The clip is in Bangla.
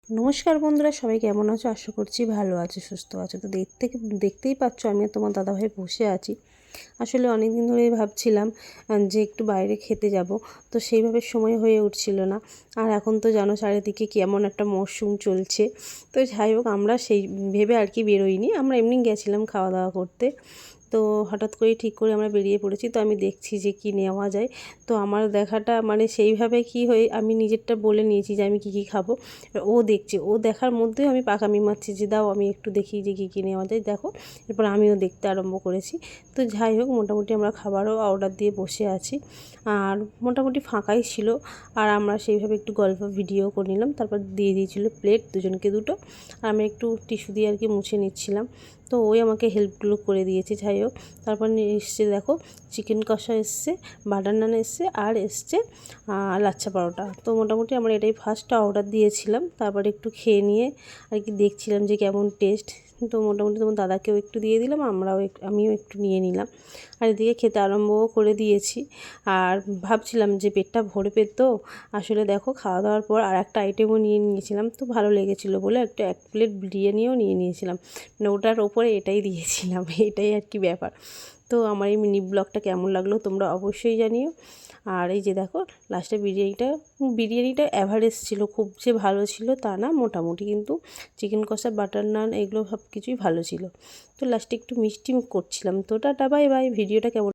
নমস্কার বন্ধুরা, সবাই কেমন আছো? আশা করছি ভালো আছো, সুস্থ আছো। তো দেখতেই পাচ্ছ আমি আর তোমার দাদাভাই বসে আছি। আসলে অনেক দিন ধরেই ভাবছিলাম যে একটু বাইরে খেতে যাব, তো সেইভাবে সময় হয়ে উঠছিল না। আর এখন তো জানো চারিদিকে কেমন একটা মরশুম চলছে। তো যাই হোক, আমরা সেই ভেবে আর কি বেরোইনি, আমরা এমনি গেছিলাম খাওয়া দাওয়া করতে। তো হঠাৎ করেই ঠিক করে আমরা বেরিয়ে পড়েছি। তো আমি দেখছি যে কি নেওয়া যায়। তো আমার দেখাটা মানে সেইভাবে কি হয়ে আমি নিজেরটা বলে নিয়েছি যে আমি কী খাবো। ও দেখছে, ও দেখার মধ্যেও আমি পাকামি মারছি যে দাও আমি একটু দেখি যে কী নেওয়া যায়, দেখো। এরপর আমিও দেখতে আরম্ভ করেছি। তো যাই হোক, মোটামুটি আমরা খাবারও অর্ডার দিয়ে বসে আছি। আর মোটামুটি ফাঁকাই ছিল। আর আমরা সেইভাবে একটু গল্প ভিডিও করে নিলাম। তারপর দিয়ে দিয়েছিল প্লেট দুজনকে দুটো। আর আমি একটু টিস্যু দিয়ে আর কি মুছে নিচ্ছিলাম। তো ওই আমাকে হেল্পগুলো করে দিয়েছে। যাই হোক, তারপর এসছে দেখো চিকেন কষা এসছে, বাটার নান এসছে, আর এসছে লাচ্ছা পরোটা। তো মোটামুটি আমরা এটাই ফার্স্ট অর্ডার দিয়েছিলাম। তারপরে একটু খেয়ে নিয়ে আর কি দেখছিলাম যে কেমন টেস্ট। তো মোটামুটি তোমার দাদাকেও একটু দিয়ে দিলাম, আমিও একটু নিয়ে নিলাম। আর এদিকে খেতে আরম্ভও করে দিয়েছি। আর ভাবছিলাম যে পেটটা ভরবে, তো আসলে দেখো খাওয়া দাওয়ার পর আর একটা আইটেমও নিয়ে নিয়েছিলাম। তো ভালো লেগেছিলো বলে এক প্লেট বিরিয়ানিও নিয়ে নিয়েছিলাম। মানে ওটার ওপরে এটাই দিয়েছিলাম এটাই আর কি ব্যাপার। তো আমার এই মিনি ব্লগটা কেমন লাগলো তোমরা অবশ্যই জানিও। আর এই যে দেখো লাস্টে বিরিয়ানিটা অ্যাভারেজ ছিল, খুব যে ভালো ছিল তা না, মোটামুটি। কিন্তু চিকেন কষা, বাটার নান এগুলো সব কিছুই ভালো ছিল। তো লাস্টে একটু মিষ্টি করছিলাম। তো টাটা, বাই বাই। ভিডিওটা কেমন